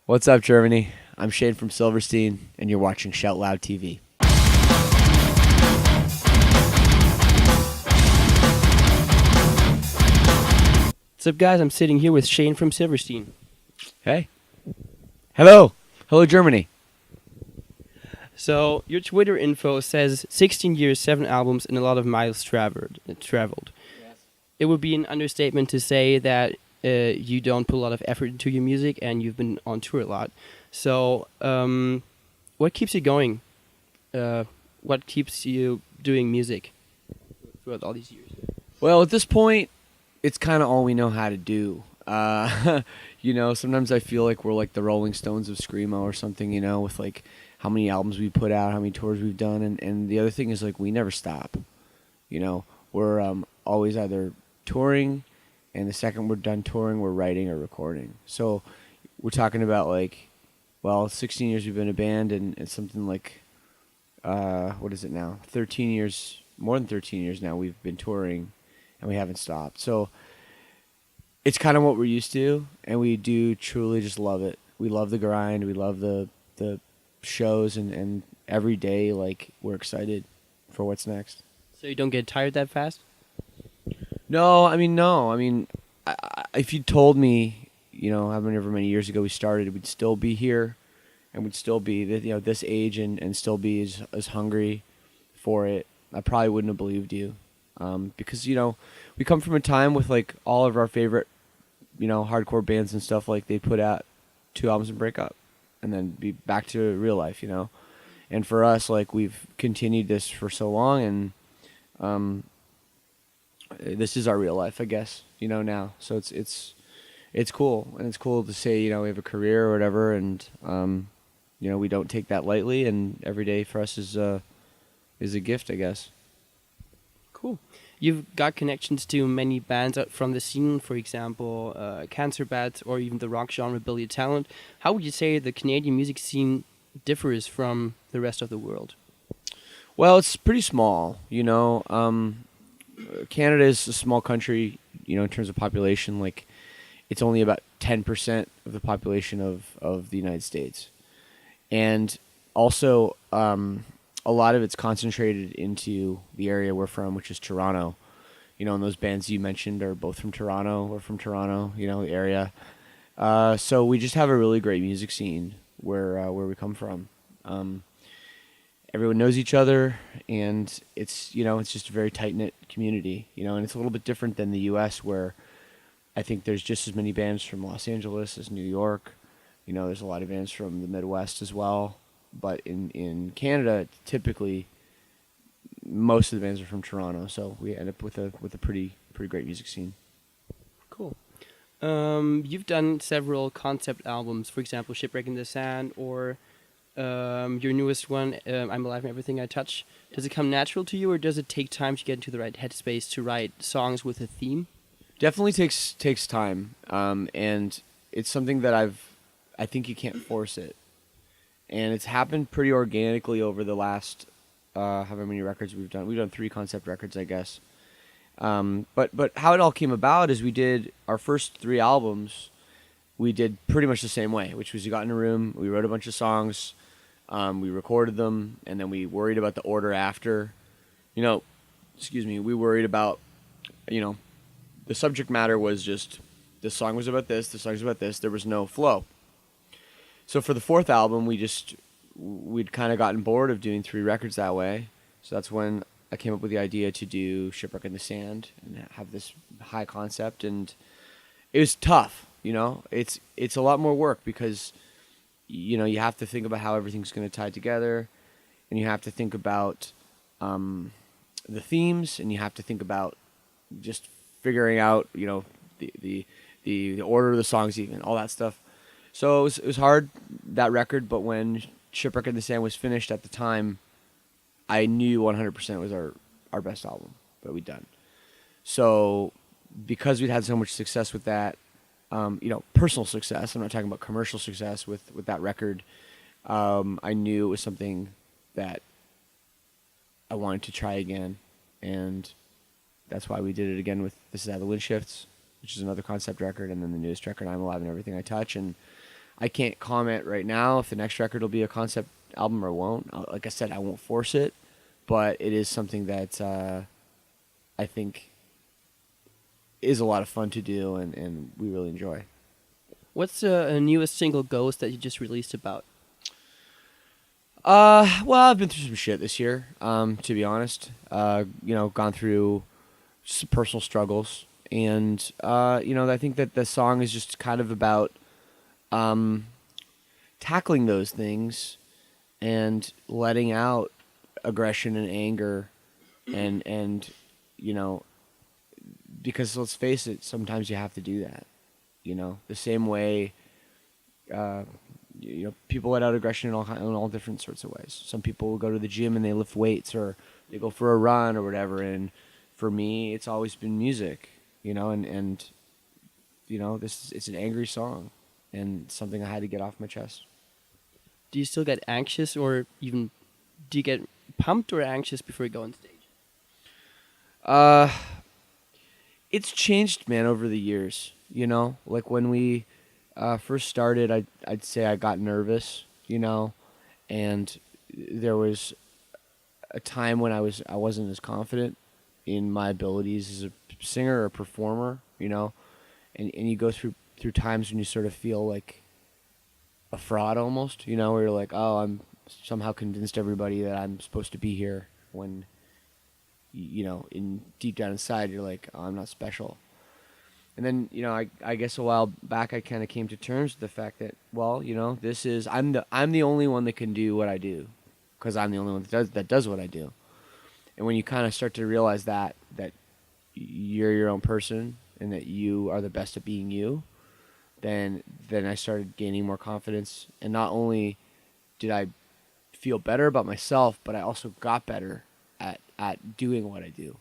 What's up, Germany? I'm Shane from Silverstein, and you're watching Shout Loud TV. What's up, guys? I'm sitting here with Shane from Silverstein. Hey. Hello. Hello, Germany. So, your Twitter info says 16 years, 7 albums, and a lot of miles traveled. Yes. It would be an understatement to say that you don't put a lot of effort into your music and you've been on tour a lot. So, what keeps you going? What keeps you doing music throughout all these years? Well, at this point, it's kind of all we know how to do. Sometimes I feel like we're like the Rolling Stones of Screamo or something, with like how many albums we put out, how many tours we've done. And the other thing is like we never stop. We're always either touring, and the second we're done touring, we're writing or recording. So we're talking about 16 years we've been a band, and it's something like, what is it now? 13 years, more than 13 years now we've been touring, and we haven't stopped. So it's kind of what we're used to, and we do truly just love it. We love the grind. We love the shows, and every day, we're excited for what's next. So you don't get tired that fast? No. If you told me, however many years ago we started, we'd still be here, and we'd still be, this age, and still be as hungry for it, I probably wouldn't have believed you. Because we come from a time with all of our favorite, hardcore bands and stuff, they put out 2 albums and break up, and then be back to real life, And for us, we've continued this for so long, and this is our real life, I guess, now. So it's cool, and it's cool to say, we have a career or whatever, and we don't take that lightly, and every day for us is a gift, I guess. Cool. You've got connections to many bands out from the scene, for example, Cancer Bats, or even the rock genre Billy Talent. How would you say the Canadian music scene differs from the rest of the world? Well, it's pretty small, Canada is a small country, in terms of population. It's only about 10% of the population of the United States. And also, a lot of it's concentrated into the area we're from, which is Toronto. And those bands you mentioned are both from Toronto. We're from Toronto, the area. So we just have a really great music scene where we come from. Everyone knows each other, and it's just a very tight-knit community, and it's a little bit different than the U.S., where I think there's just as many bands from Los Angeles as New York. There's a lot of bands from the Midwest as well. But in Canada, typically, most of the bands are from Toronto, so we end up with a pretty great music scene. Cool. You've done several concept albums, for example, Shipwreck in the Sand, or your newest one, I'm Alive in Everything I Touch. Does it come natural to you, or does it take time to get into the right headspace to write songs with a theme? Definitely takes time, and it's something that I think you can't force it. And it's happened pretty organically over the last, however many records we've done. We've done 3 concept records, I guess. But how it all came about is we did our first 3 albums. We did pretty much the same way, which was you got in a room, we wrote a bunch of songs, we recorded them, and then we worried about the order after. We worried about, the subject matter was just, this song was about this, this song was about this. There was no flow. So for the 4th album, we'd kind of gotten bored of doing 3 records that way. So that's when I came up with the idea to do Shipwreck in the Sand and have this high concept. And it was tough, It's a lot more work because, you have to think about how everything's going to tie together. And you have to think about the themes. And you have to think about just figuring out, the order of the songs even, all that stuff. So it was hard, that record, but when Shipwreck in the Sand was finished at the time, I knew 100% it was our best album that we'd done. So because we'd had so much success with that, personal success, I'm not talking about commercial success with that record, I knew it was something that I wanted to try again, and that's why we did it again with This Is How the Wind Shifts, which is another concept record, and then the newest record, I'm Alive in Everything I Touch, and I can't comment right now if the next record will be a concept album or won't. Like I said, I won't force it, but it is something that I think is a lot of fun to do, and we really enjoy. What's the newest single, Ghost, that you just released about? Well, I've been through some shit this year, to be honest. Gone through some personal struggles, and I think that the song is just kind of about tackling those things and letting out aggression and anger, and because let's face it, sometimes you have to do that. The same way. People let out aggression in all different sorts of ways. Some people will go to the gym and they lift weights, or they go for a run or whatever. And for me, it's always been music, and it's an angry song and something I had to get off my chest. Do you still get anxious, or even do you get pumped or anxious before you go on stage? It's changed, man, over the years. Like when we first started, I'd say I got nervous, and there was a time when I wasn't as confident in my abilities as a singer or performer, and you go through times when you sort of feel like a fraud almost, where you're like, oh, I'm somehow convinced everybody that I'm supposed to be here, when in deep down inside you're like, oh, I'm not special. And then, I guess a while back I kind of came to terms with the fact that, well, I'm the only one that can do what I do, because I'm the only one that does what I do. And when you kind of start to realize that you're your own person and that you are the best at being you, then I started gaining more confidence. And not only did I feel better about myself, but I also got better at doing what I do.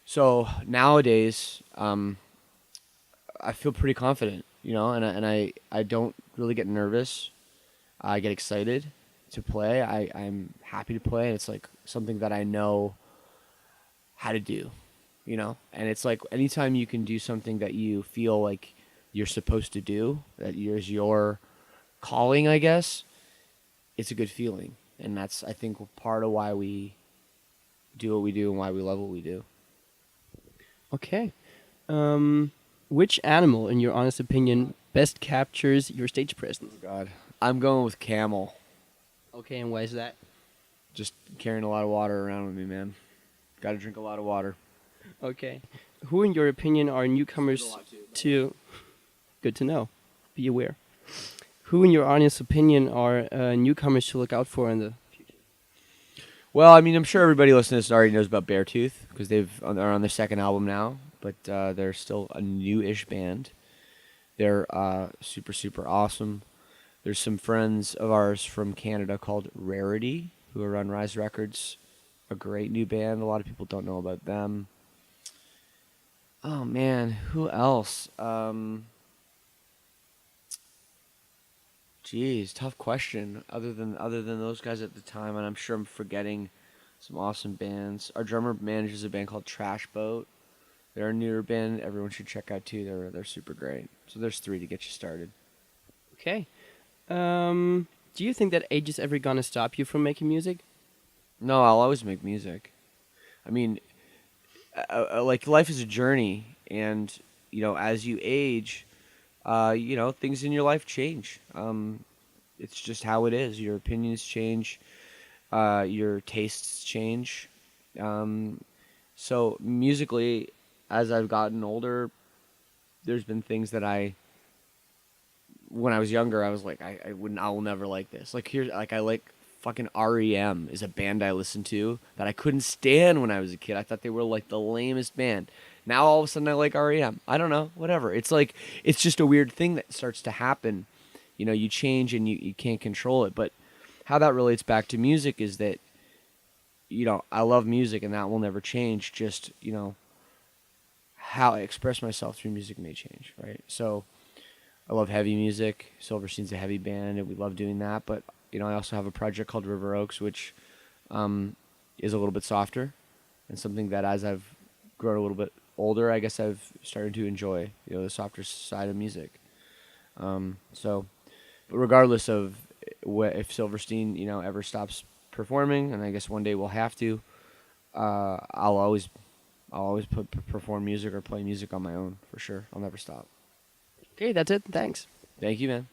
So nowadays, I feel pretty confident, and I don't really get nervous. I get excited to play. I'm happy to play, and it's like something that I know how to do, and it's like anytime you can do something that you feel like you're supposed to do, that is your calling, I guess, it's a good feeling. And that's, I think, part of why we do what we do and why we love what we do. Okay. Which animal, in your honest opinion, best captures your stage presence? Oh, God. I'm going with camel. Okay, and why is that? Just carrying a lot of water around with me, man. Got to drink a lot of water. Okay. Who, in your opinion, are newcomers to... Good to know. Be aware. Who, in your honest opinion, are newcomers to look out for in the future? Well, I mean, I'm sure everybody listening to this already knows about Beartooth, because they're on their second album now, but they're still a new-ish band. They're super, super awesome. There's some friends of ours from Canada called Rarity, who are on Rise Records, a great new band. A lot of people don't know about them. Oh, man, who else? Geez, tough question. Other than those guys at the time, and I'm sure I'm forgetting some awesome bands. Our drummer manages a band called Trash Boat. They're a newer band. Everyone should check out too. They're super great. So there's 3 to get you started. Okay. Do you think that age is ever gonna stop you from making music? No, I'll always make music. I mean, like life is a journey, and as you age, things in your life change. It's just how it is. Your opinions change, your tastes change. So musically, as I've gotten older, there's been things that when I was younger, I was like, I will never like this. Like I like fucking REM is a band I listened to that I couldn't stand when I was a kid. I thought they were like the lamest band. Now all of a sudden I like REM. I don't know, whatever. It's like, it's just a weird thing that starts to happen. You change and you can't control it. But how that relates back to music is that, I love music and that will never change. Just, how I express myself through music may change, right? So I love heavy music. Silverstein's a heavy band and we love doing that. But, I also have a project called River Oaks, which is a little bit softer and something that as I've grown a little bit older, I guess I've started to enjoy, the softer side of music. So regardless of if Silverstein, ever stops performing, and I guess one day we'll have to, I'll always perform music or play music on my own for sure. I'll never stop. Okay, that's it. Thanks. Thank you, man.